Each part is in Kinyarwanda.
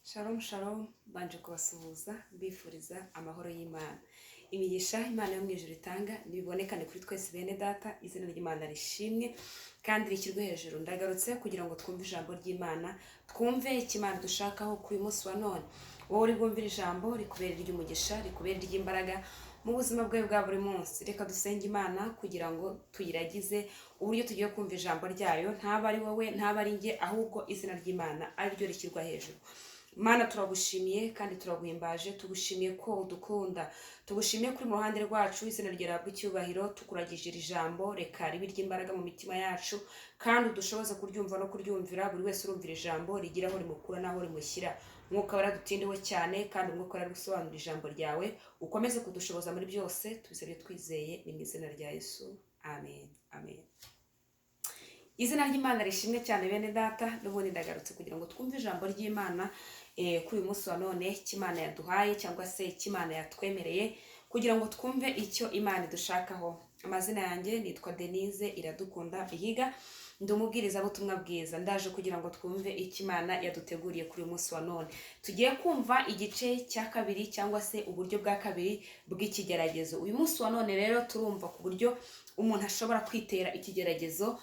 Shalom shalom banje kubasuhuza bifuriza amahoro y'Imana. Imigisha Imana yo mu ijuru itanga nibonekane kuri twese bene data, izina ry'Imana rishimwe kandi rishyirwe hejuru. Ndagarutse kugira ngo twumve ijambo ry'Imana, twumve ikimana dushakaho kuri uyu munsi wa none. Wowe uri bwumvira ijambo rikubera iry'umugisha, rikubera iry'imbaraga mu buzima bwawe bwa buri munsi. Reka dusenge Imana kugira ngo tuyiragize uburyo tugiye kumva ijambo ryayo, ntaba ari wowe ntaba ari njye, ahubwo izina ry'Imana ari ryo rishyirwa hejuru. Mana turagushimiye kandi turaguhimbaje, tugushimiye ko udukunda, tugushimiye kuri mu ruhande rwacu, izina ryera bw'icyubahiro, tukuragije iri jambo, reka ribe iry'imbaraga mu mitima yacu kandi udushoboze kuryumva no kuryumvira. Buri wese urumvira ijambo rigira aho rimukura naho rimushyira. Mwuka waradutindiwe cyane kandi umwuka waragusobanura ijambo ryawe, ukomeze kudushoboza muri byose, tubisabye twizeye ni mu izina rya Yesu, amen amen. Izina ry'Imana rishimwe cyane bene data, n'ubundi ndagarutse kugira ngo twumve ijambo ry'Imana kuri uyu munsi wa none, cy'Imana yaduhaye cyangwa se cy'Imana yatwemereye, kugira ngo twumve icyo Imana idushakaho. Amazina yanjye nitwa Denise Iradukunda Ihiga, ndi umubwirizabutumwa bwiza. Ndaje kugira ngo twumve icyo Imana yaduteguriye kuri uyu munsi wa none. Tugiye kumva igice cya kabiri cyangwa se uburyo bwa kabiri bw'ikigeragezo. Uyu munsi wa none rero turumva ku buryo umuntu ashobora kwitera ikigeragezo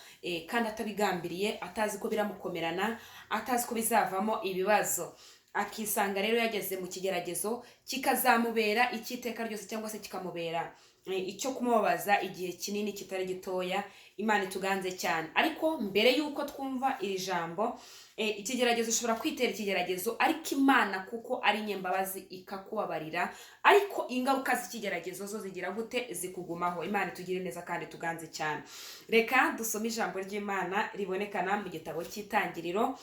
kandi atabigambiriye, atazi ko biramukomerana, atazi ko bizavamo ibibazo, akisanga rero yageze mu kigeragezo kikazamubera icyiteka ryose cyangwa se kikamubera icyo kumubabaza igihe kinini kitari gitoya. Imana ituganze cyane. Ariko mbere yuko twumva iri jambo, ikigeragezo ushobora kwitera ikigeragezo, ariko Imana kuko ari nyembabazi ikakubabarira, ariko ingaruka z'ikigeragezo zo zigira gute? Zikugumaho. Imana itugire neza kandi tuganze cyane. Reka dusome ijambo ry'Imana ribonekana mu gitabo cy'Itangiriro,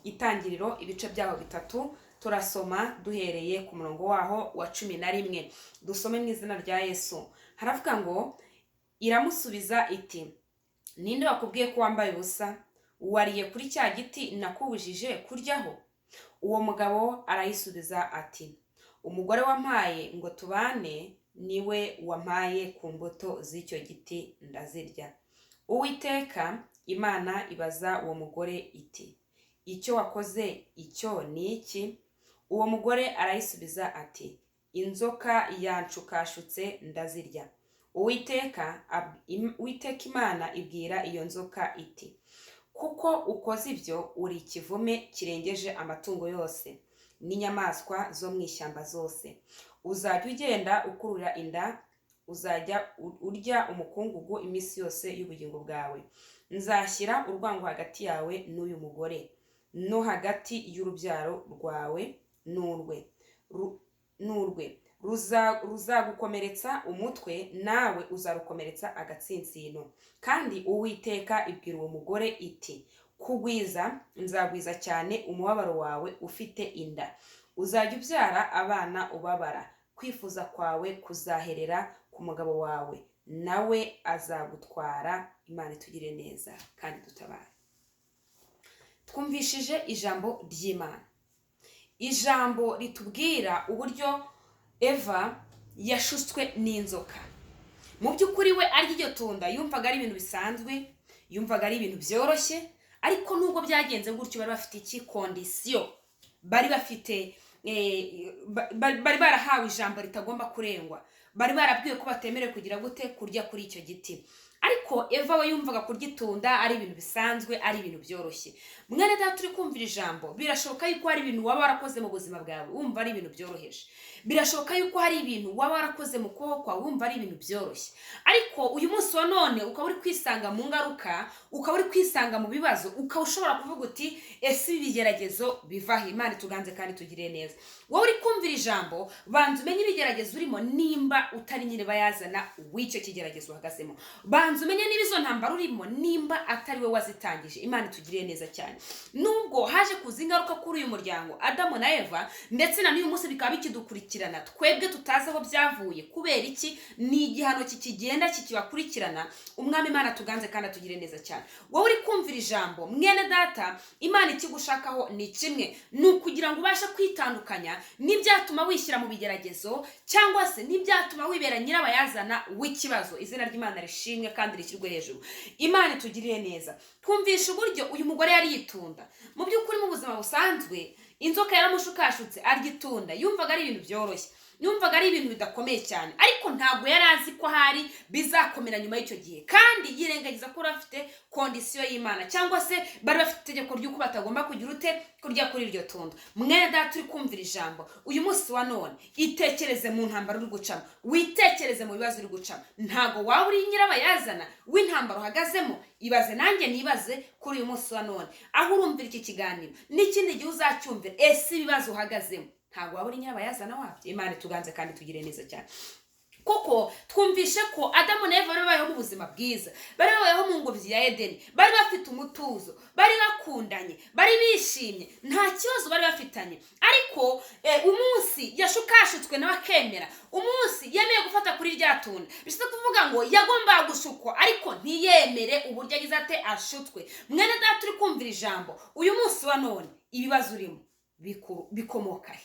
Itangiriro ibice byaho 3. Turasoma duhereye ku murongo waho wa 11. Dusome mu izina rya Yesu. Haravuga ngo, iramusubiza iti, ninde wakubwiye ko wambaye ubusa? Wariye kuri cya giti nakubujije kuryaho? Uwo mugabo arayisubiza ati, umugore wampaye ngo tubane niwe wampaye ku mbuto z'icyo giti ndazirya. Uwiteka Imana ibaza uwo mugore iti, icyo wakoze icyo ni iki? Uwo mugore arayisubiza ati, inzoka yanshukashutse ndazirya. Uwiteka Imana ibwira iyo nzoka iti, kuko ukoze ibyo uri ikivume kirengeje amatungo yose n'inyamaswa zo mu ishyamba zose. Uzajya ugenda ukurura inda, uzajya urya umukungugu iminsi yose y'ubugingo bwawe. Nzashyira urwango hagati yawe n'uyu mugore, no hagati y'urubyaro rwawe n'urwe. Ruzagukomeretsa umutwe, nawe uzarukomeretsa agatsinsino. Kandi Uwiteka ibwira uwo mugore iti, kugwiza nzagwiza cyane umubabaro wawe ufite inda. Uzajya ubyara abana ubabara. Kwifuza kwawe kuzaherera ku mugabo wawe, nawe azagutwara. Imana itugire neza kandi dutabare. Twumvishije ijambo ry'Imana, ijambo ritubwira uburyo Eva yashutswe n'inzoka. Mu by'ukuri we arya iryo tunda yumvaga ari ibintu bisanzwe, yumvaga ari ibintu byoroshye, ariko nubwo byagenze gutyo bari bafite iki kondisiyo, bari bafite bari barahawe ijambo ritagomba kurengwa, bari barabwiwe ko batemerewe kugira gute? Kurya kuri icyo giti. Ariko Eva we yumvaga kurya itunda ari ibintu bisanzwe, ari ibintu byoroshye. Mwene data turi kumvira ijambo, birashoboka yuko hari ibintu waba warakoze mu buzima bwawe wumva ari ibintu byoroheje. Birashoboka yuko hari ibintu waba warakoze mu kuboko kwawe wumva ari ibintu byoroshye. Ariko uyu munsi wa none ukaba uri kwisanga mu ngaruka, ukaba uri kwisanga mu bibazo, ukaba ushobora kuvuga uti, ese ibi bigeragezo bivahe? Imana tuganze kandi tugire neza. Wowe uri kumvira ijambo, banza umenye ibigeragezo urimo nimba utari nyine bayazana w'icyo kigeragezo uhagazemo. Banza umenye niba izo ntambara urimo nimba atari we wazitangije. Imana itugire neza cyane. Nubwo haje kuza ingaruka kuri uyu muryango Adamu na Eva, ndetse na n'uyu munsi bikaba bikidukurikirana, twebwe tutazi aho byavuye. Kubera iki? Ni igihano kikigenda kikibakurikirana. Umwami Imana tuganze kandi atugire neza cyane. Wowe uri kumvira ijambo, mwene data, Imana ikigushakaho ni kimwe, ni ukugira ngo ubashe kwitandukanya n'ibyatuma wishyira mu bigeragezo, cyangwa se n'ibyatuma wibera nyirabayazana w'ikibazo. Izina ry'Imana rishimwe kandi rishyirwe hejuru. Imana itugirire neza. Twumvisha uburyo uyu mugore yari yitunda. Mu by'ukuri mu buzima busanzwe inzoka yaramushukashutse arya itunda, yumvaga ari ibintu byoroshye, yumvaga ari ibintu bidakomeye cyane, ariko ntabwo yari azi ko hari bizakomera nyuma y'icyo gihe, kandi yirengagiza ko bafite kondisiyo y'Imana, cyangwa se bari bafite itegeko ry'uko batagomba kugira ute kurya kuri iryo tunda. Mwene data uri kumvira ijambo uyu munsi wa none, itekereze mu ntambaro uri gucamo, witekereze mu bibazo uri gucamo. Ntago waba uri nyirabayazana w'intambaro uhagazemo. Ibaze nanjye nibaze kuri uyu munsi wa none, aho urumvira iki kiganiro n'ikindi gihe uzacyumvira, ese ibibazo uhagazemo ntago waba uri nyirabayazana wabyo. Imana tuganze kandi tugire neza cyane, kuko twumvishe ko Adamu na Eva bari babayeho mu buzima bwiza, bari babayeho mu ngobyi ya Edeni, bari bafite umutuzo, bari bakundanye, bari bishimye, nta kibazo bari bafitanye. Ariko umunsi yashukashutswe nawe akemera, umunsi yemeye gufata kuri rya tunda, bishatse kuvuga ngo yagombaga gushukwa ariko ntiyemere uburyo agize ate ashutswe. Mwene data uri kumvira ijambo uyu munsi wa none, ibibazo urimo bikomoka he?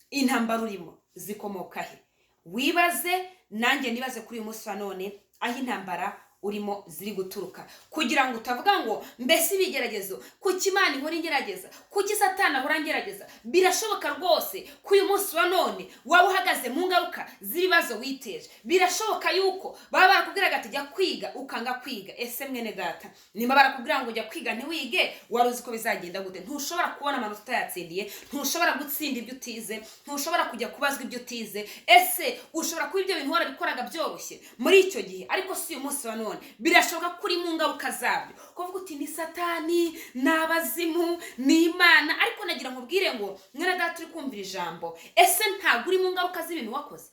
Intambara urimo zikomoka he? Wibaze nanjye nibaze kuri uyu munsi wa none aho intambara urimo ziri guturuka, kugira ngo utavuga ngo mbese ibigeragezo kuki Imana ihora ingerageza, kuki Satani ahora ngerageza. Birashoboka rwose ko uyu munsi wa none waba uhagaze mu ngaruka z'ibibazo witeje. Birashoboka yuko baba barakubwiraga ati jya kwiga ukanga kwiga. Ese mwene data, niba barakubwira ngo jya kwiga ntiwige, wari uzi ko bizagenda gute? Ntushobora kubona amanota utayatsindiye, ntushobora gutsinda ibyo utize, ntushobora kujya kubazwa ibyo utize. Ese ushobora kuba ibyo bintu warabikoraga byoroshye muri icyo gihe, ariko si uyu munsi wa none birashoboka kuri mu ngaruka zabyo kuvuga uti ni Satani, n'abazimu, ni Imana. Ariko nagira nkubwire ngo mwene data uri kumvira ijambo, ese ntabwo uri mu ngaruka z'ibintu wakoze?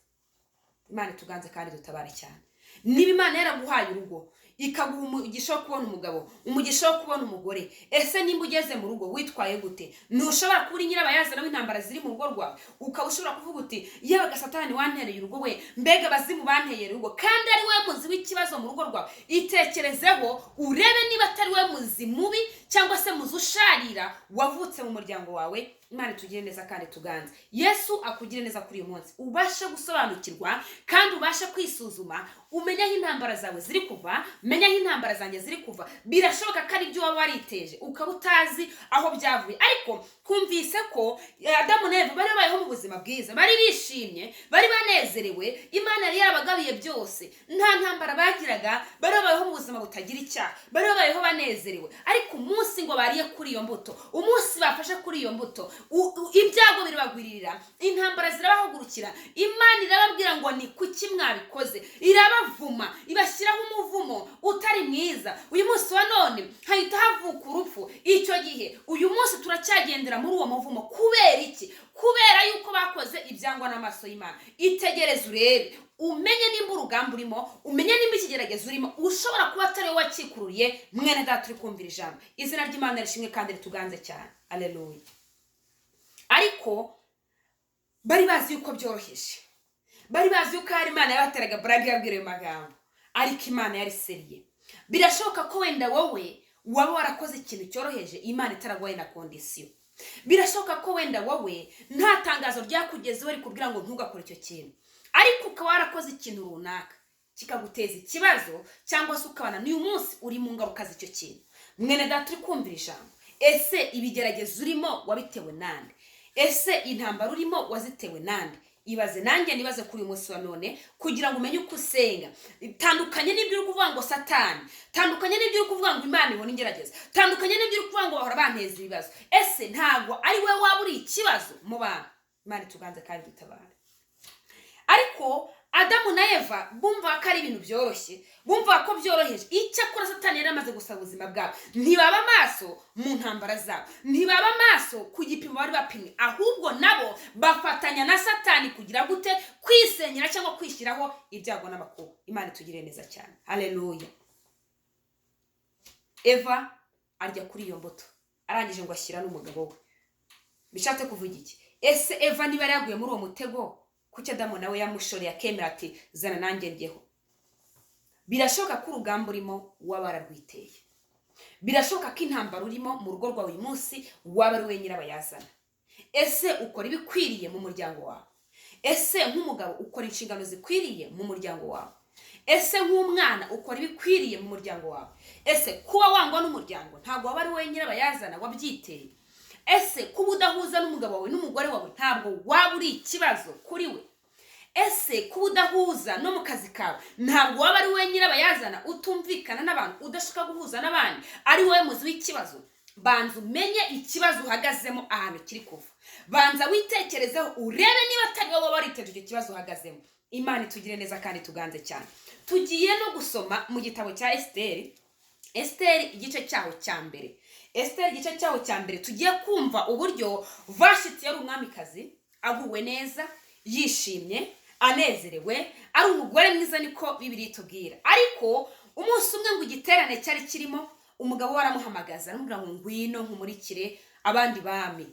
Imana tuganze kandi dutabare cyane. Niba Imana yaraguhaye urugo, ikaguha umugisha wo kubona umugabo, umugisha wo kubona umugore, ese nimba ugeze mu rugo witwaye gute? Ntushobora kuba uri nyirabayazana w'intambara ziri mu rugo rwawe, ukaba ushobora kuvuga uti yewe Satani wantereye urugo we, mbega abazimu banteye urugo, kandi ari we muzi w'ikibazo mu rugo rwawe. Itekerezeho urebe niba atari we muzi mubi cyangwa se muzi usharira wavutse mu muryango wawe. Imana tugire neza kandi tuganze. Yesu akugire neza kuri uyu munsi, ubashe gusobanukirwa kandi ubashe kwisuzuma, umenya aho intambara zawe ziri kuva, menya aho intambara zanjye ziri kuva. Birashoboka ko ari ibyo waba wariteje ukaba utazi aho byavuye, ariko kumvise ko Adamu na Eva bari babayeho mu buzima bwiza, bari bishimye, bari banezerewe, Imana yari yarabagabiye byose, nta ntambara bagiraga, bari babayeho mu buzima butagira icyaha, bari babayeho banezerewe. Ariko umunsi ngo bariye kuri iyo mbuto, umunsi bafashe kuri iyo mbuto, ibyago birabagwiririra, intambara zirabahagurukira, Imana irababwira ngo ni kuki mwabikoze, irabavuma, ibashyiraho umuvumo utari mwiza. Uyu munsi wa none hahita havuka urupfu. Icyo gihe uyu munsi turacyagendera muri uwo muvumo. Kubera iki? Kubera yuko bakoze ibyangwa n'amaso y'Imana. Itegereze urebe, umenye nimba urugamba urimo, umenye nimba ikigeragezo urimo, ushobora kuba atari wowe wakikururiye. Mwene data uri kumvira ijambo, izina ry'Imana rishimwe kandi rituganze cyane. Haleluya. Ariko bari bazi yuko byoroheje, bari bazi yuko hari Imana yabateraga brag yabwira ayo magambo, ariko Imana yari seriye. Birashoboka ko wenda wowe waba warakoze ikintu cyoroheje Imana itaraguhaye na kondisiyo. Birashoboka ko wenda wowe nta tangazo ryakugezeho rikubwira ngo ntugakore icyo kintu, ariko ukaba warakoze ikintu runaka kikaguteza ikibazo, cyangwa se ukabana n'uyu munsi uri mu ngaruka z'icyo kintu. Mwene data uri kumvira ijambo, ese ibigeragezo urimo wabitewe nande? Ese intambara urimo wazitewe nande? Ibaze nanjye nibaze kuri uyu munsi wa none, kugira ngo umenye uko usenga. Tandukanye n'ibyo uri kuvuga ngo Satani, tandukanye n'ibyo uri kuvuga ngo Imana ibona ingerageza, tandukanye n'ibyo uri kuvuga ngo bahora banteza ibibazo. Ese ntago ari we waba uri ikibazo mu bantu? Imana tuganze kandi dutabare. Ariko Adamu na Eva bumva ko ari ibintu byoroshye, bumva ko byoroheje. Icyakora Satani yari amaze gusaba ubuzima bwabo. Ntibaba maso mu ntambara zabo, ntibaba maso ku gipimo bari bapimwe, ahubwo nabo bafatanya na Satani kugira gute? Kwisenyera cyangwa kwishyiraho ibyago n'amakuba. Imana tugire neza cyane. Haleluya. Eva arya kuri iyo mbuto, arangije ngo ashyira n'umugabo we. Bishatse kuvuga iki? Ese Eva niba yaguye muri uwo mutego, kuki Adamu nawe yamushoreye akemera ati zana nanjye njyeho? Birashoboka ko urugamba urimo waba wararwiteye. Birashoboka ko intambara urimo mu rugo rwawe uyu munsi waba ari we nyirabayazana. Ese ukora ibikwiriye mu muryango wawe? Ese nk'umugabo ukora inshingano zikwiriye mu muryango wawe? Ese nk'umwana ukora ibikwiriye mu muryango wawe? Ese kuba wangwa n'umuryango ntabwo waba ari we nyirabayazana wabyiteye? ese kuba udahuza n'umugabo wawe n'umugore wawe ntabwo waba uri ikibazo kuri we? ese kuba udahuza no mu kazi kawe ntabwo waba ari we nyirabayazana utumvikana n'abantu udashaka guhuza n'abandi ari wowe muzi w'ikibazo? banza umenye ikibazo uhagazemo ahantu kiri kuva. banza witekerezeho urebe niba atari wowe wariteje icyo kibazo uhagazemo. Imana itugire neza kandi tuganze cyane. Tugiye no gusoma mu gitabo cya Esiteri igice cyaho cya mbere. Esiteri igice cyaho cya mbere tugiye kumva uburyo Vashiti yari umwamikazi aguwe neza, yishimye, anezerewe, ari umugore mwiza niko Bibiliya itubwira. Ariko umunsi umwe ngo igiterane cyari kirimo, umugabo waramuhamagaza aramubwira ngo ngwino nkumurikire abandi bami,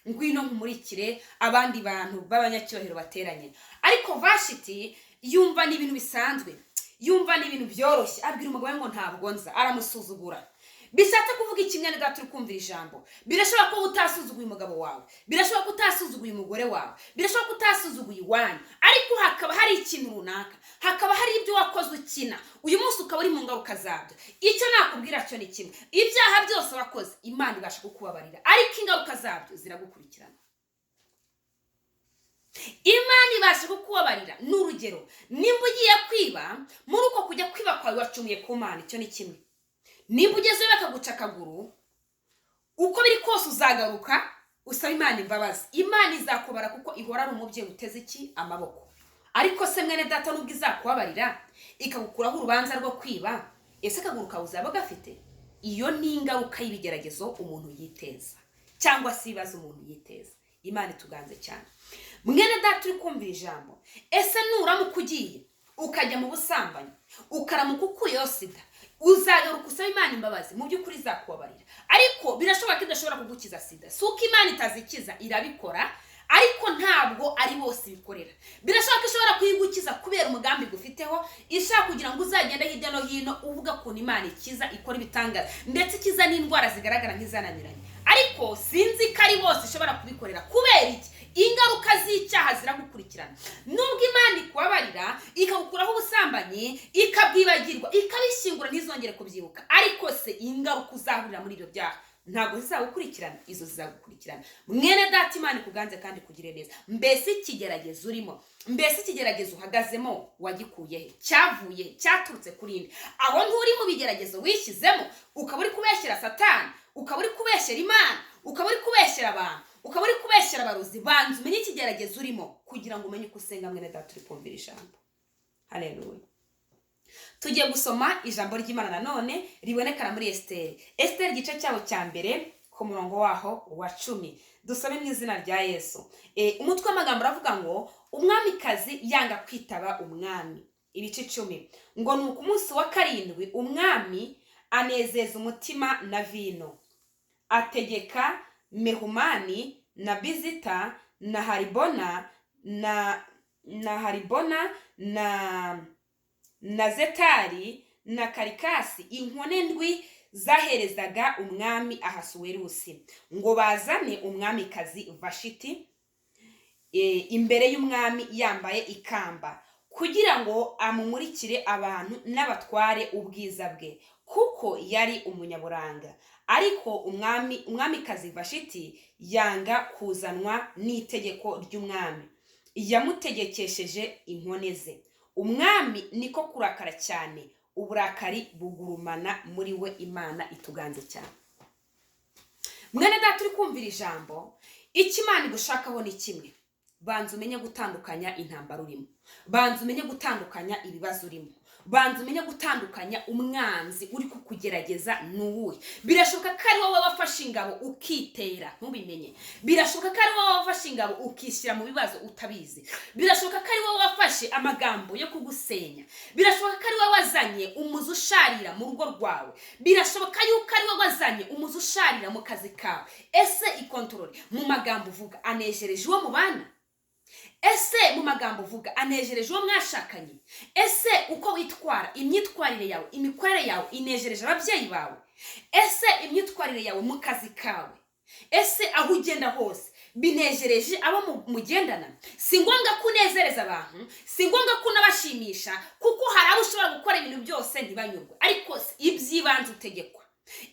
ngwino nkumurikire abandi bantu b'abanyacyubahiro bateranye. Ariko Vashiti yumva ni ibintu bisanzwe, yumva ni ibintu byoroshye, abwira umugabo ngo ntabwo nza, aramusuzugura. Bishatse kuvuga ikimyane da turi kumvira ijambo. Birashobora ko utasuzuguye umugabo wawe, birashobora ko utasuzuguye umugore wawe, birashobora ko utasuzuguye iwanyu, ariko hakaba hari ikintu runaka, hakaba hari ibyo wakoze ukina, uyu munsi ukaba uri mu ngaruka zabyo. Icyo nakubwira cyo ni kimwe, ibyaha byose wakoze Imana ibasha kukubabarira, ariko ingaruka zabyo ziragukurikirana. Imana ibasha kukubabarira. N'urugero, nimba ugiye kwiba, muri uko kujya kwiba kwawe wacumuye ku Mana, icyo ni kimwe. Nimba ugezeyo bakaguca akaguru, uko biri kose uzagaruka usaba Imana imbabazi. Imana izakubara kuko ihora ari umubyeyi uteze iki amaboko. Ariko se mwene data nubwo izakubabarira ikagukuraho urubanza rwo kwiba, ese akaguru kawe uzaba gafite? Iyo ni ingaruka y'ibigeragezo umuntu yiteza, cyangwa se ibibazo umuntu yiteza. Imana ituganze cyane. Mwene data uri kumvira ijambo, ese nuramuka ugiye ukajya mu busambanyi, ukaramuka ukuyeho sida, uzagaruka usaba Imana imbabazi, mu by'ukuri izakubabarira. Ariko birashoboka ko idashobora kugukiza sida. Si uko Imana itazikiza, irabikora, ariko ntabwo ari bose bikorera. Birashoboka ko ishobora kuyigukiza kubera umugambi gufiteho, ishaka kugira ngo uzagende hirya no hino uvuga ko Imana ikiza, ikora ibitangaza, ndetse ikiza n'indwara zigaragara nk'izananiranye. Ariko sinzi ko ari bose ishobora kubikorera. Kubera iki? Ingaruka z'icyaha ziragukurikirana. Nubwo Imana ikubabarira, ikagukuraho ubusambanyi, ikabwibagirwa, ikabishyingura ntizongere kubyibuka, ariko se ingaruka uzahurira muri ibyo byaha ntabwo zizagukurikirana, izo zizagukurikirana. Mwene data, Imana ikuganze kandi kugire neza. Mbese ikigeragezo urimo, mbese ikigeragezo uhagazemo wagikuye he? Cyavuye he? Cyaturutse kuri nde? Aho nturi mu bigeragezo wishyizemo, ukaba uri kubeshyera Satani, ukaba uri kubeshyera Imana, ukaba uri kubeshyera abantu, ukaba uri kubeshyera abarozi. Banza umenye ikigeragezo urimo kugira ngo umenye uko usenga. Mwene data uri kumvira ijambo. Haleluya. Tugiye gusoma ijambo ry'Imana nanone ribonekana muri Esiteri igice cyaho cya mbere ku murongo waho wa 10. Dusome mu izina rya Yesu. Umutwe w'amagambo aravuga ngo umwamikazi yanga kwitaba umwami. Ibice 10. Ngo ni ku munsi wa 7 umwami anezeza umutima na vino, ategeka Mehumani na Bizita na Haribona na Zetari na Karikasi, inkone ndwi zaherezaga umwami Ahasuwerusi, ngo bazane umwamikazi Vashiti imbere y'umwami yambaye ikamba, kugira ngo amumurikire abantu n'abatware ubwiza bwe, kuko yari umunyaburanga. Ariko umwamikazi Vashiti yanga kuzanwa n'itegeko ry'umwami, yamutegekesheje inkone ze. Umwami niko kurakara cyane, uburakari bugurumana muri we. Imana ituganze cyane. Mwene data uri kumvira ijambo, icyo Imana igushakaho ni kimwe. Banza umenye gutandukanya intambara urimo, banza umenye gutandukanya ibibazo urimo, banza umenye gutandukanya umwanzi uri kukugerageza n'uwuhe. Birashoboka ko ari wowe wafashe ingabo ukitera ntubimenye, birashoboka ko ari wowe wafashe ingabo ukishyira mu bibazo utabizi, birashoboka ko ari wowe wafashe amagambo yo kugusenya, birashoboka ko ari wowe wazanye umuzi usharira mu rugo rwawe, birashoboka yuko ari wowe wazanye umuzi usharira mu kazi kawe. Ese ikontorore mu magambo uvuga anejereje uwo mubana? Ese mu magambo uvuga anejereje uwo mwashakanye? Ese uko witwara, imyitwarire yawe, imikorere yawe inejereje ababyeyi bawe? Ese imyitwarire yawe mu kazi kawe, ese aho ugenda hose binejereje abo mugendana? Si ngombwa ko unezereza abantu, si ngombwa ko unabashimisha, kuko hari abo ushobora gukora ibintu byose ntibanyurwe, ariko iby'ibanze utegekwa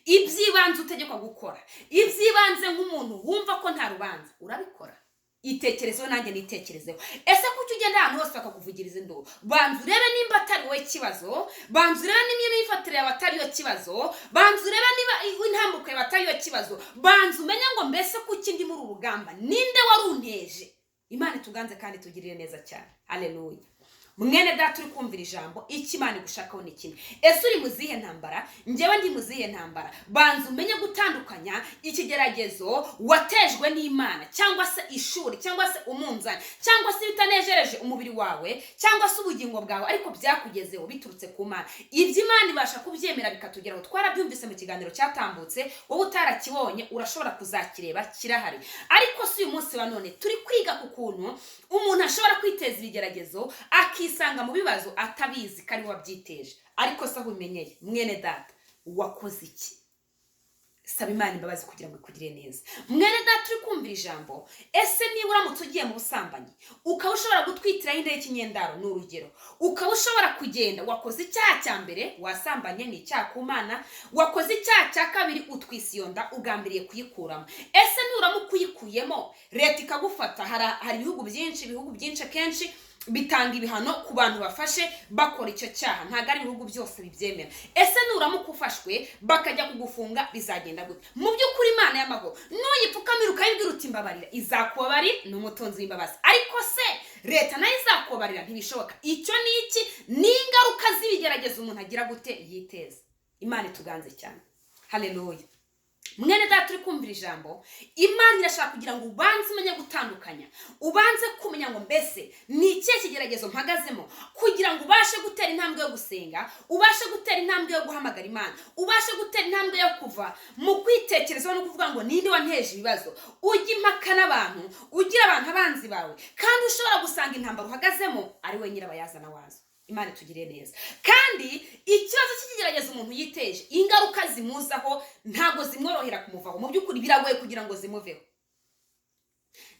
ibyibanze utegekwa gukora, ibyibanze nk'umuntu wumva ko nta rubanza urabikora. Itekerezeho nanjye nitekerezeho. Ese kuki ugenda ahantu hose bakakuvugiriza induru? Banza urebe nimba atari wowe kibazo, banza urebe niba imyifatire yawe atari yo kibazo, banza urebe niba intambuko yawe atari yo kibazo, banza umenye ngo mbese kuki ndi muri urugamba, ninde warunteje? Imana ituganze kandi tugirire neza cyane. Haleluya. Mwene data uri kumvira ijambo, iki Imana igushakaho ni kimwe. Ese uri muzihe ntambara? Njyewe ndi muzihe ntambara? Banza umenye gutandukanya ikigeragezo watejwe n'Imana, cyangwa se ishuri, cyangwa se umunzani, cyangwa se bitanejereje umubiri wawe, cyangwa se ubugingo bwawe, ariko byakugezeho biturutse ku Mana. Ibyo Imana ibasha kubyemera bikatugeraho. Twarabyumvise mu kiganiro cyatambutse, wowe utarakibonye urashobora kuzakireba, kirahari. Ariko si uyu munsi wa none turi kwiga ku kuntu umuntu ashobora kwiteza ibigeragezo akisanga mu bibazo atabizi ko ari wabyiteje. Ariko se aho umenyeye, mwene data, wakoze iki? Saba Imana imbabazi kugira ngo ikugire neza. Mwene data uri kumvira ijambo, ese niba uramutse ugiye mu busambanyi ukaba ushobora gutwitiraho inda y'ikinyendaro, ni urugero, ukaba ushobora kugenda wakoze icyaha cya mbere, wasambanye, ni icyaha ku Mana, wakoze icyaha cya kabiri, utwise iyo nda ugambiriye kuyikuramo. Ese nuramuka uyikuyemo leta ikagufata, hari ibihugu byinshi akenshi bitanga ibihano ku bantu bafashe bakora icyo cyaha, ntago ari ibihugu byose bibyemera. Ese nuramuka ufashwe bakajya kugufunga bizagenda gute? Mu by'ukuri Imana y'amahoro nuyipfukamira ukayibwira uti mbabarira, izakubabarira, ni umutunzi w'imbabazi. Ariko se leta nayo izakubabarira? Ntibishoboka. Icyo ni iki? Ni ingaruka z'ibigerageza umuntu agira gute yiteza. Imana ituganze cyane. Haleluya. Mwene data uri kumvira ijambo, Imana irashaka kugira ngo ubanze umenye gutandukanya, ubanze kumenya ngo mbese ni ikihe kigeragezo mpagazemo, kugira ngo ubashe gutera intambwe yo gusenga, ubashe gutera intambwe yo guhamagara Imana, ubashe gutera intambwe yo kuva mu kwitekerezaho no kuvuga ngo ninde wanteje ibibazo. Ujye impaka n'abantu, ugira abantu abanzi bawe, kandi ushobora gusanga intambara uhagazemo ari we nyirabayazana wazo. Imana itugire neza. Kandi ikibazo cy'ikigeragezo umuntu yiteje, ingaruka zimuzaho ntago zimworohera kumuvaho. Mu by'ukuri biragoye kugira ngo zimuveho.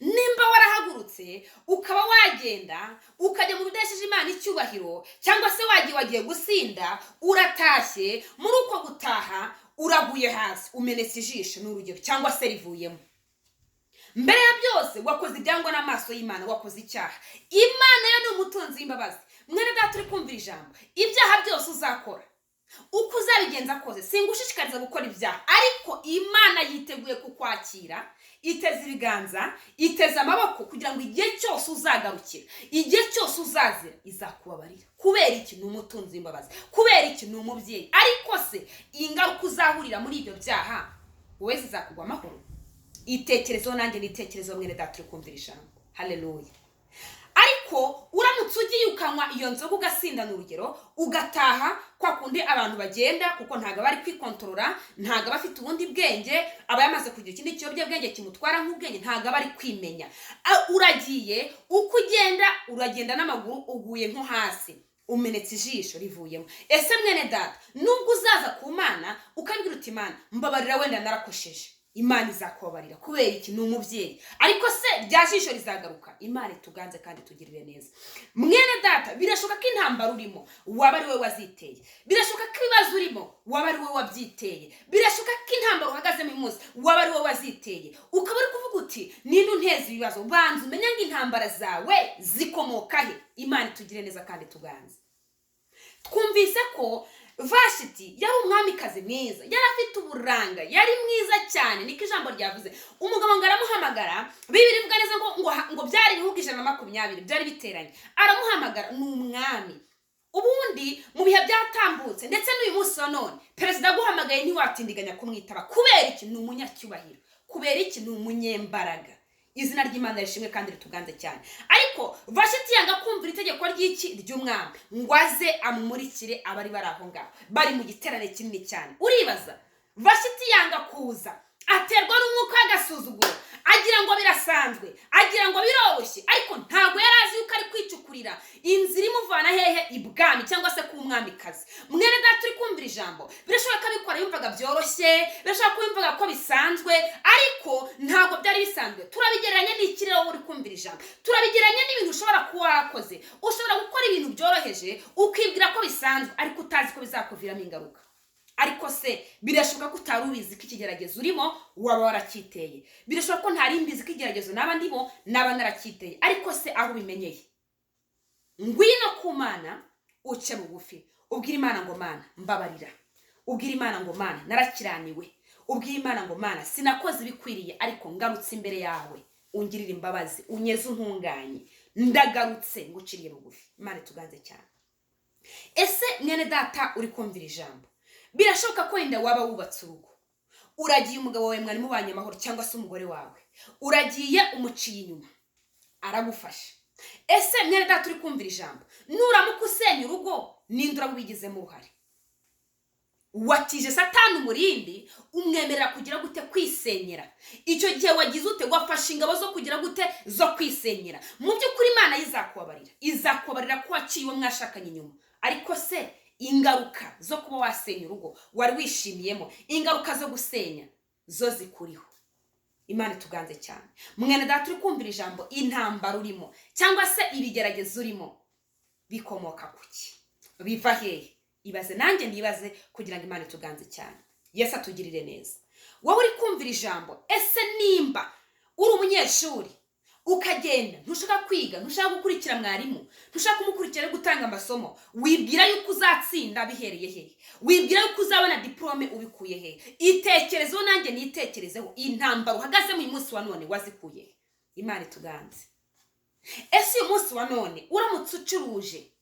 Nimba warahagurutse ukaba wagenda ukajya mu bidesheje Imana icyubahiro, cyangwa se wagiye gusinda, uratashye, muri uko gutaha uraguye hasi, umenetse ijisho, n'urugero, cyangwa se rivuyemo. Mbere ya byose wakoze ibyangwa n'amaso y'Imana, wakoze icyaha. Imana yo ni umutunzi w'imbabazi. Mwene data uri kumvira ijambo, ibyaha byose uzakora, uko uzabigenza kose, singushishikariza gukora ibyaha, ariko Imana yiteguye kukwakira, iteze ibiganza, iteze amaboko, kugira ngo igihe cyose uzagarukira, igihe cyose uzazira, izakubabarira. Kubera iki? Ni umutunzi w'imbabazi. Kubera iki? Ni umubyeyi. Ariko se ingaruka uzahurira muri ibyo byaha wowe zizakugwa amahoro? Itekerezo nanjye nitekerezo, mwene data uri kumvira ijambo. Haleluya. Ariko uramutse ugiye ukanywa iyo nzoga ugasinda, n'urugero, ugataha kwa kundi abantu bagenda, kuko ntago bari kwikontorora, ntago bafite ubundi bwenge, aba yamaze kugira ikindi kiyobyabwenge kimutwara nk'ubwenge, ntago bari kwimenya. Uragiye, uko ugenda uragenda n'amaguru, uguye nko hasi, umenetse ijisho rivuyemo. Ese mwene data, nubwo uzaza ku Mana ukabwira uti Imana mbabarira, wenda narakosheje, Imana izakubabarira. Kubera iki? Ni umubyeyi. Ariko se rya jisho rizagaruka? Imana ituganze kandi tugirire neza. Mwene data, birashoboka ko intambara urimo waba ari wowe waziteye, birashoboka ko ibibazo urimo waba ari wowe wabyiteye, birashoboka ko intambara uhagazemo uyu munsi waba ari wowe waziteye. Ukaba uri kuvuga uti ninde unteza ibibazo? Banza umenye ngo intambara zawe zikomoka he. Imana itugire neza kandi tuganze. Twumvise ko Vashiti yari umwamikazi mwiza, yari afite uburanga, yari mwiza cyane, niko ijambo ryavuze. Umugabo ngo aramuhamagara, Bibiliya ivuga neza ngo byari ibihugu 120 byari biteranye. Aramuhamagara, ni umwami. Ubundi mu bihe byatambutse ndetse n'uyu munsi wa none, perezida aguhamagaye ntiwatindiganya kumwitaba. Kubera iki? Ni umunyacyubahiro. Kubera iki? Ni umunyembaraga. Izina ry'Imana rishimwe kandi rituganze cyane. Ariko Vashiti yanga kumvira itegeko ry'iki? Ry'umwami, ngo aze amumurikire abari bari aho ngaho, bari mu giterane kinini cyane. Uribaza, Vashiti yanga kuza, aterwa n'umwuka w'agasuzuguro, agira ngo birasanzwe, agira ngo biroroshye, ariko ntago yari azi yuko ari kwicukurira inzira imuvana hehe? Ibwami, cyangwa se ku mwamikazi. Mwene data uri kumvira ijambo, birashoboka ko abikora yumvaga byoroshye, birashoboka ko yumvaga ko bisanzwe, ariko ntago byari bisanzwe. Turabigereranya n'ikirere wowe uri kumvira ijambo, turabigereranya n'ibintu ushobora kuba warakoze. Ushobora gukora ibintu byoroheje ukibwira ko bisanzwe, ariko utazi ko bizakuviramo ingaruka. ariko se birashoboka ko utari ubizi ko ikigeragezo urimo waba warakiteye. Birashoboka ko ntari mbizi ko ikigeragezo naba ndimo naba narakiteye, ariko se aho ubimenyeye, ngwino ku Mana uce bugufi, ubwira Imana ngo Mana mbabarira, ubwira Imana ngo Mana narakiraniwe, ubwira Imana ngo Mana sinakoze ibikwiriye, ariko ngarutse imbere yawe ungirira imbabazi, unyeze untunganye, ndagarutse nguciriye bugufi. Imana tuganze cyane. Ese mwene data uri kumvira ijambo, birashoboka ko wenda waba wubatse urugo, uragiye umugabo wawe mwari mubanye amahoro, cyangwa se umugore wawe uragiye umuciye inyuma aragufasha. Ese mwene data uri kumvira ijambo, nuramuka usenya urugo ninde urabigizemo uruhare? Watije Satani umurindi umwemerera kugira gute? Kwisenyera. Icyo gihe wagize ute? Wafashe ingabo zo kugira gute? Zo kwisenyera. Mu by'ukuri Imana izakubabarira ko waciye uwo mwashakanye inyuma, ariko se ingaruka zo kuba wasenya urugo wari wishimiyemo, ingaruka zo gusenya zo zikuriho. Imana tuganze cyane. Mwene data uri kumvira ijambo, intambara urimo cyangwa se ibigeragezo urimo bikomoka kuki? Biva hehe? Ibaze nanjye ndibaze kugira ngo Imana tuganze cyane. Yesu atugirire neza. Wowe uri kumvira ijambo, ese nimba uri umunyeshuri ukagenda ntushaka kwiga, ntushaka gukurikira mwarimu, ntushaka kumukurikira gutanga amasomo, wibwira yuko uzatsinda bihereye hehe? Wibwira yuko uzabona diplome ubikuye hehe? Itekerezo nanjye nitekerezeho, intambara uhagaze mu munsi wa none wazikuye he? Imana tuganze. Ese uyu munsi wa none uramutse ucuruje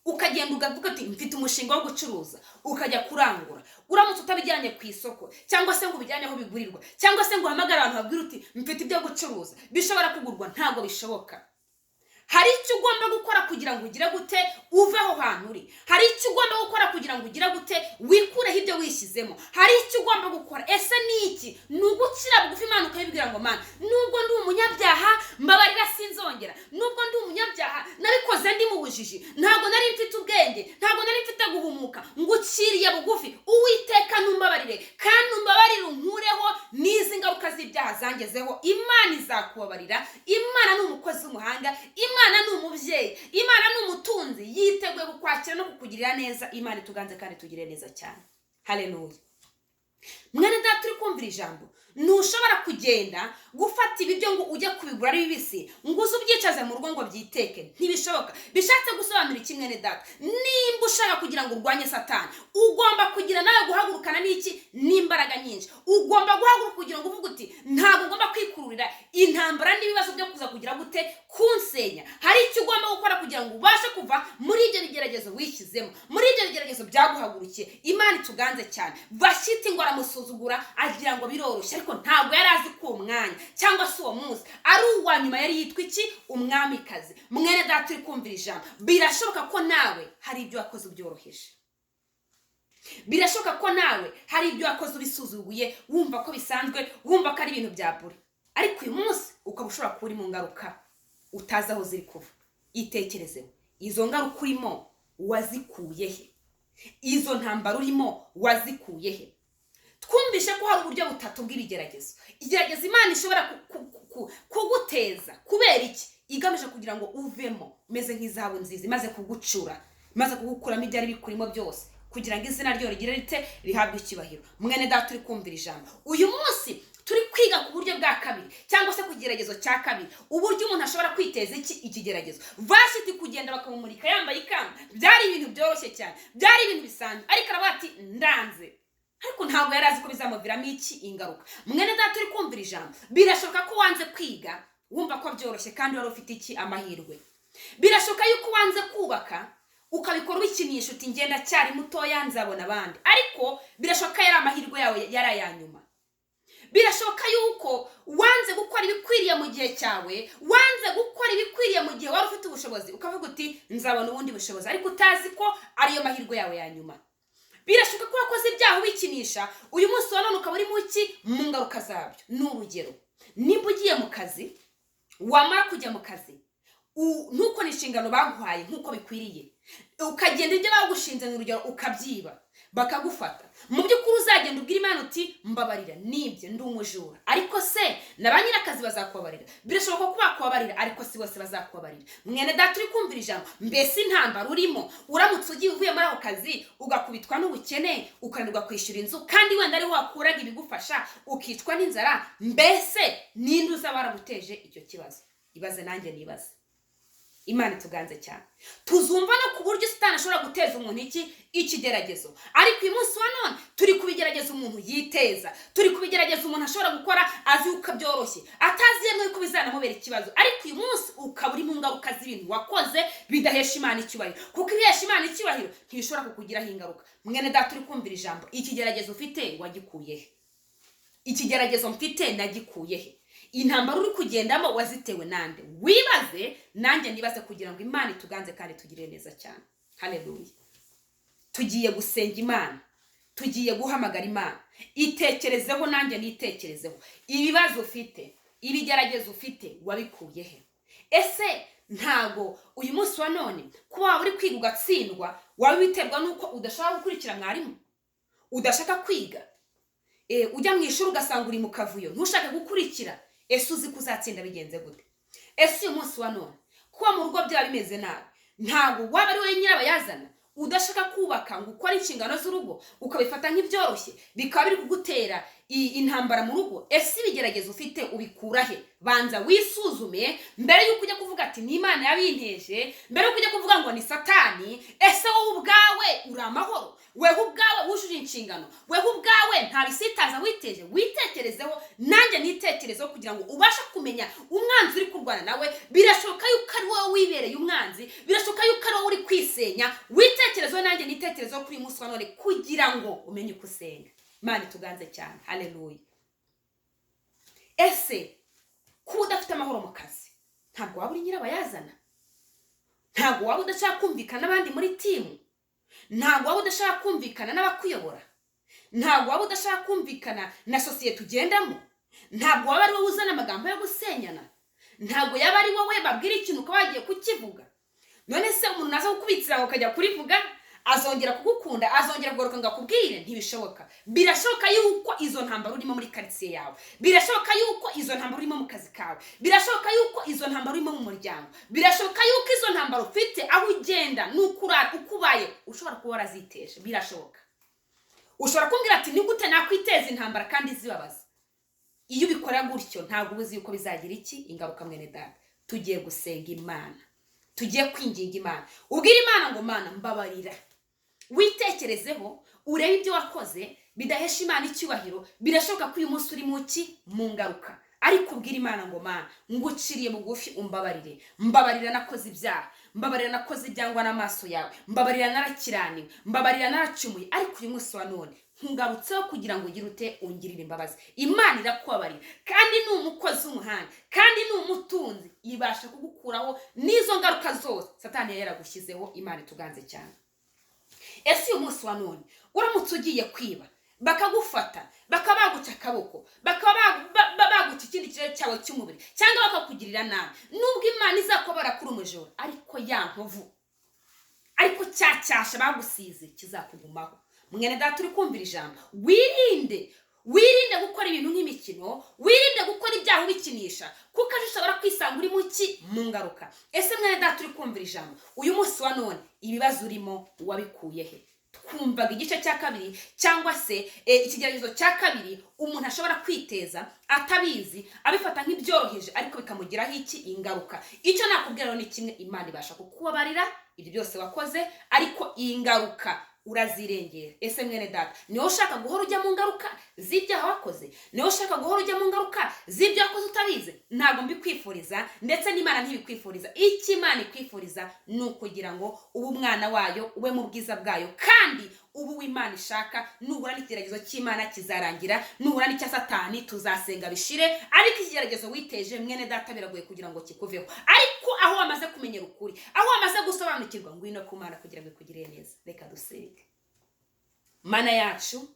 ukagenda ugavuga ati mfite umushinga wo gucuruza, ukajya kurangura, uramutse utabijyanye ku isoko cyangwa se ngo ubijyane aho bigurirwa, cyangwa se ngo uhamagare abantu babwira uti mfite ibyo gucuruza, bishobora kugurwa? Ntabwo bishoboka. Hari icyo ugomba gukora kugira ngo ugire gute uve aho hantu uri. Hari icyo ugomba gukora kugira ngo ugire gute wikureho ibyo wishyizemo. Hari icyo ugomba gukora. Ese ni iki? Ni ugukira bugufi Imana ukayibwira ngo Mana, nubwo ndi umunyabyaha mbabarira sinzongera, nubwo ndi umunyabyaha nabikoze ndi mu bujiji, ntabwo nari mfite ubwenge, ntabwo nari mfite guhumuka, nguciriye bugufi, Uwiteka numbabarire kandi umbabarire unkureho n'izi ngaruka z'ibyaha zangezeho. Imana izakubabarira. Imana ni umukozi w'umuhanga, Imana ni umubyeyi, Imana ni umutunzi, yiteguye kukwakira no kukugirira neza. Imana tuganze kandi tugire neza cyane. Haleluya. Mwene data uri kumvira ijambo, ntushobora kugenda gufata ibiryo ngo ujye kubigura ari bibisi ngo uze ubyicaze mu rugo ngo byiteke. Ntibishoboka. Bishatse gusobanura iki mwene data? Nimba ushaka kugira ngo urwanye Satani, ugomba kugira nawe guhagurukana n'iki? N'imbaraga nyinshi. Ugomba guhaguruka kugira ngo uvuge uti ntabwo ugomba kwikururira intambara n'ibibazo byo kuza kugira gute kunsenya. Hari icyo ugomba gukora kugira ngo ubashe kuva muri ibyo bigeragezo wishyizemo, muri ibyo bigeragezo byaguhagurukiye. Imana tuganze cyane. Vashiti ngo aramusuzugura agira ngo biroroshye, ariko ntabwo yari azi ko umwanya cyangwa se uwo munsi ari uwa nyuma yari yitwa iki? Umwamikazi. Mwene data uri kumvira ijambo, birashoboka ko nawe hari ibyo wakoze ubyoroheje. Birashoboka ko nawe hari ibyo wakoze ubisuzuguye, wumva ko bisanzwe, wumva ko ari ibintu bya buri, ariko uyu munsi ukaba ushobora kuba uri mu ngaruka utazi aho ziri kuva. Itekerezeho, izo ngaruka urimo wazikuye he? Izo ntambara urimo wazikuye he? Twumvishe ko hari uburyo butatu bw'ibigeragezo. Igerageza Imana ishobora kuguteza kubera iki? Igamije kugira ngo uvemo umeze nk'izahabu nziza, imaze kugucura, imaze kugukuramo ibyari bikurimo byose, kugira ngo izina ryo rigire rite rihabwe icyubahiro. Mwene data uri kumvira ijambo, uyu munsi turi kwiga ku buryo bwa kabiri cyangwa se ku kigeragezo cya kabiri, uburyo umuntu ashobora kwiteza iki ikigeragezo. Vashiti kugenda bakamumurika yambaye ikamba byari ibintu byoroshye cyane, byari ibintu bisanzwe, ariko aravuga ati ndanze. Ariko ntabwo yari azi ko bizamuviramo iki? Ingaruka. Mwene data uri kumvira ijambo, birashoboka ko wanze kwiga wumva ko byoroshye kandi wari ufite iki? Amahirwe. Birashoboka yuko wanze kubaka ukabikora ubikinisha uti ngenda cyari mutoya nzabona abandi, ariko birashoboka yari amahirwe yawe yari ayanyuma. Birashoboka yuko wanze gukora ibikwiriye mu gihe cyawe, wanze gukora ibikwiriye mu gihe wari ufite ubushobozi, ukavuga uti nzabona ubundi bushobozi, ariko utazi ko ariyo mahirwe yawe yanyuma. Birashoboka ko wakoze ibyaha ubikinisha, uyu munsi wa none ukaba uri mu iki? Mu ngaruka zabyo. N'urugero, nimba ugiye mu kazi, wamara kujya mu kazi ntukore inshingano baguhaye nk'uko bikwiriye, ukagenda ibyo bagushinze mu rugero ukabyiba bakagufata, mu by'ukuri uzagenda ubwira Imana uti mbabarira nibye ndi umujura, ariko se na ba nyirakazi bazakubabarira? Birashoboka ko bakubabarira, ariko si bose bazakubabarira. Mwene data uri kumvira ijambo, mbese intambara urimo uramutse ugiye uvuye muri ako kazi ugakubitwa n'ubukene, ukananirwa kwishyura inzu, kandi wenda ariho wakuraga ibigufasha, ukicwa n'inzara, mbese ninde uzaba waraguteje icyo kibazo? Ibaze nanjye nibaze. Imana ituganze cyane. Tuzumva no ku buryo Satani ashobora guteza umuntu ikigeragezo, ariko uyu munsi wa none turi kubigerageza umuntu yiteza, turi kubigerageza umuntu ashobora gukora azi uko byoroshye, atazi yemwe ko bizanamubera ikibazo, ariko uyu munsi ukaba uri mu ngaruka z'ibintu wakoze bidahesha Imana icyubahiro, kuko ibihesha Imana icyubahiro ntibishobora kukugiraho ingaruka. Mwene data uri kumvira ijambo, ikigeragezo ufite wagikuye he? Ikigeragezo mfite nagikuye he? Intambara uri kugendamo wazitewe nande? Wibaze, nanjye nibaze, kugira ngo Imana ituganze kandi tugire neza cyane. Haleluya. Tugiye gusenga Imana, tugiye guhamagara Imana. Itekerezeho, nanjye nitekerezeho. Ibibazo ufite, ibigeragezo ufite wabikuye he? Ese ntago uyu munsi wa none kuba waba uri kwiga ugatsindwa waba biterwa nuko udashaka gukurikira mwarimu, udashaka kwiga, ujya mu ishuri ugasanga uri mu kavuyo ntushaka gukurikira? Ese uzi ko uzatsinda bigenze gute? Ese uyu munsi wa none kuba mu rugo byaba bimeze nabi, ntago waba ari wowe nyirabayazana, udashaka kubaka ngo ukore inshingano z'urugo ukabifata nk'ibyoroshye, bikaba biri kugutera intambara mu rugo? Ese ibigeragezo ufite ubikura he? Banza wisuzume mbere yuko ujya kuvuga ati ni Imana yabinteje, mbere yuko ujya kuvuga ngo ni Satani. Ese wowe ubwawe uri amahoro? Wewe ubwawe wujuje inshingano? Wewe ubwawe nta bisitaza witeje? Witekerezeho, nanjye nitekerezeho, kugira ngo ubashe kumenya umwanzi uri kurwana nawe. Birashoboka yuko ari wowe wibereye umwanzi, birashoboka yuko ari wowe uri kwisenya. Witekerezeho, nanjye nitekerezeho kuri uyu munsi wa none, kugira ngo umenye uko usenga. Imana ituganze cyane. Haleluya. Ese kuba udafite amahoro mu kazi, ntabwo waba uri nyirabayazana? Ntabwo waba udashaka kumvikana n'abandi muri timu? Ntabwo waba udashaka kumvikana n'abakuyobora? Ntabwo waba udashaka kumvikana na sosiyete ugendamo? Ntabwo waba ari wowe uzana amagambo yo gusenyana? Ntabwo yaba ari wowe babwira ikintu ukaba wagiye kukivuga? None se umuntu naza gukubitira ukajya kurivuga, azongera kugukunda, azongera kugaruka ngo akubwire? Ntibishoboka. Birashoboka yuko izo ntambara urimo muri quartier yawe, birashoboka yuko izo ntambara urimo mu kazi kawe, birashoboka yuko izo ntambara urimo mu muryango, birashoboka yuko izo ntambara ufite aho ugenda n'ukurara ukubaye ushobora kuba waraziteje. Birashoboka. Ushobora kumbwira ati ni gute nakwiteza intambara kandi zibabaza? Iyo ubikora gutyo ntabwo ubuzi yuko bizagira ingaruka. Mwene data, tugiye gusenga Imana, tugiye kwinginga Imana. Ubwira Imana ngo Mana mbabarira. Witekerezeho, urebe ibyo wakoze bidahesha Imana icyubahiro. Birashoboka ko uyu munsi uri mu ngaruka, ariko ubwira Imana ngo Mana nguciriye bugufi umbabarire. Mbabarira nakoze ibyaha, mbabarira nakoze ibyangwa n'amaso yawe, mbabarira narakiraniwe, mbabarira naracumuye, ariko uyu munsi wa none nkugarutseho kugira ngo ugire ute ungirire imbabazi. Imana irakubabarira, kandi ni umukozi w'umuhanga, kandi ni umutunzi, ibasha kugukuraho n'izo ngaruka zose Satani yaragushyizeho. Imana ituganze cyane. Ese uyu munsi wa none uramutse ugiye kwiba bakagufata, bakaba baguca akaboko, bakaba baguca ikindi kirere cyawe cy'umubiri, cyangwa bakakugirira nabi, nubwo Imana izakubara kuri umujura, ariko ya nkovu, ariko cya cyasha bagusize kizakugumaho. Mwene data uri kumvira ijambo, wirinde gukora ibintu nk'imikino, wirinde gukora ibyaha ubikinisha, kuko aje ushobora kwisanga uri mu ngaruka. Ese mwene data uri kumvira ijambo, uyu munsi wa none ibibazo urimo wabikuye he? Twumvaga igice cya kabiri, cyangwa se ikigeragezo cya kabiri umuntu ashobora kwiteza atabizi, abifata nk'ibyoroheje, ariko bikamugiraho ingaruka. Icyo nakubwira ni kimwe, Imana ibasha kukubabarira ibyo byose wakoze, ariko iyi ngaruka urazirengera. Ese mwene data, niwe ushaka guhora ujya mu ngaruka z'ibyaha wakoze? Niwe ushaka guhora ujya mu ngaruka z'ibyo wakoze utabizi? Ntabwo mbikwifuriza, ndetse n'Imana ntibikwifuriza. Icyo Imana ikwifuriza ni ukugira ngo ube umwana wayo, ube mu bwiza bwayo, kandi ubu w'Imana ishaka. Nuhura n'ikigeragezo cy'Imana kizarangira, nuhura n'icya Satani tuzasenga bishire, ariko ikigeragezo witeje mwene data biragoye kugira ngo kikuveho. Ariko aho wamaze kumenyera ukuri, aho wamaze gusobanukirwa, ngwino ku Mana kugira ngo ikugirire neza. Reka dusenge. Mana yacu,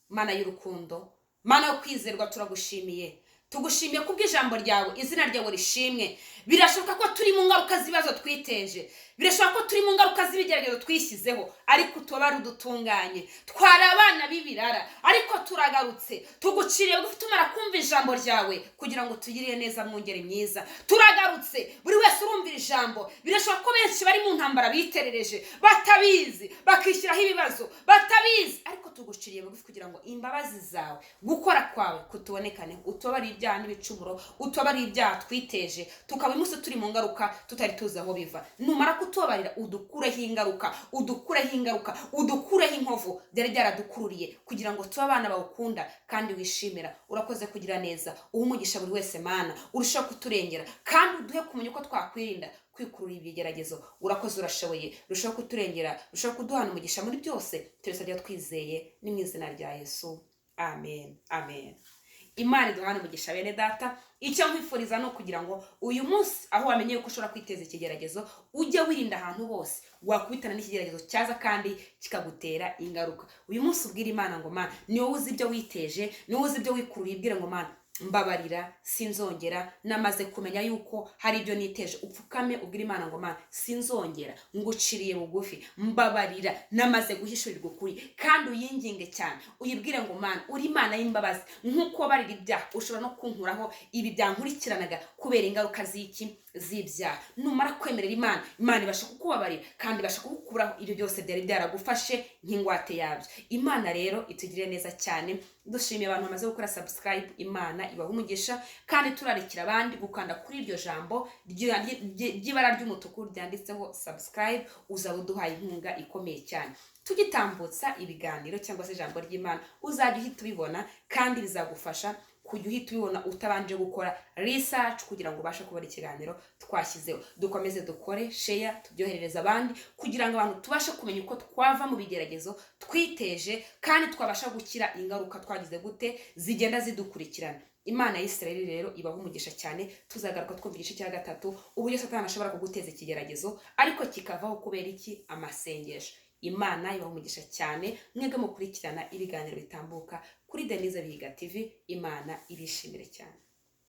Mana y'urukundo, Mana yo kwizerwa, turagushimiye. Tugushimiye kubw'ijambo ryawe, izina ryawe rishimwe. birashoboka ko turi mu ngaruka z'ibibazo twiteje, birashoboka ko turi mu ngaruka z'ibigeragezo twishyizeho, ariko utubabare udutunganye. Twari abana b'ibirara ariko turagarutse, tuguciriye bugufi tumara kumva ijambo ryawe kugira ngo tugirire neza mwungeri myiza. Turagarutse, buri wese urumvira ijambo. Birashoboka ko benshi bari mu ntambara biterereje, batabizi, bakishyiraho ibibazo, batabizi, ariko tuguciriye bugufi kugira ngo imbabazi zawe, gukora kwawe kutubonekane. Utubabare ibyaha n'ibicumuro, utubabare ibyaha twiteje, tukaba umunsi turi mu ngaruka tutari tuzi aho biva. Numara kutubabarira, udukureho ingaruka, udukureho ingaruka, udukureho inkovu byari byaradukururiye, kugira ngo tube abana bawukunda kandi wishimira. Urakoze kugira neza, uha umugisha buri wese Mana, urushaho kuturengera kandi uduhe kumenya uko twakwirinda kwikurura ibigeragezo. Urakoze, urashoboye, urushaho kuturengera, urushaho kuduhana umugisha muri byose. Turasabye twizeye ni mu izina rya Yesu, amen, amen. Imana iduhana umugisha bene data. Icyo nkwifuriza ni ukugira ngo uyu munsi aho wamenye yuko ushobora kwiteza ikigeragezo, ujye wirinda ahantu hose wakubitana n'ikigeragezo cyaza kandi kikagutera ingaruka. Uyu munsi ubwira Imana ngo Mana, ni wowe uzi ibyo witeje, ni wowe uzi ibyo wikururiye. Ibwire ngo Mana, mbabarira, sinzongera, namaze kumenya yuko hari ibyo niteje. Upfukame ubwire Imana ngo Mana, sinzongera, nguciriye bugufi, mbabarira, namaze guhishurirwa ukuri. Kandi uyinginge cyane, uyibwire ngo Mana, uri Imana y'imbabazi, nk'uko wabarira ibyaha ushobora no kunkuraho ibi byankurikiranaga kubera ingaruka z'ibyaha. Numara kwemerera Imana, Imana ibasha kukubabarira kandi ibasha kugukuraho ibyo byose byari byaragufashe nk'ingwate yabyo. Imana rero itugirire neza cyane. Dushimiye abantu bamaze gukora subscribe. Imana ibaha umugisha, kandi turarikira abandi gukanda kuri iryo jambo ry'ibara ry'umutuku ryanditseho subscribe. Uzaba uduhaye inkunga ikomeye cyane. Tugitambutsa ibiganiro cyangwa se ijambo ry'Imana, uzajya uhita ubibona, kandi bizagufasha kujya uhita ubibona utabanje gukora research kugira ngo ubashe kubona ikiganiro twashyizeho. Dukomeze dukore share, tubyoherereza abandi, kugira ngo abantu tubashe kumenya uko twava mu bigeragezo twiteje, kandi twabasha gukira ingaruka twagize gute zigenda zidukurikirana. Imana y'Isirayeli rero ibaho umugisha cyane. Tuzagaruka twumva igice cya 3, uburyo Satani ashobora kuguteza ikigeragezo ariko kikavaho kubera iki? Amasengesho. Imana ibaho umugisha cyane. Mwebwe mukurikirana ibiganiro bitambuka kuri Denise Bihiga TV. Imana ibishimire cyane.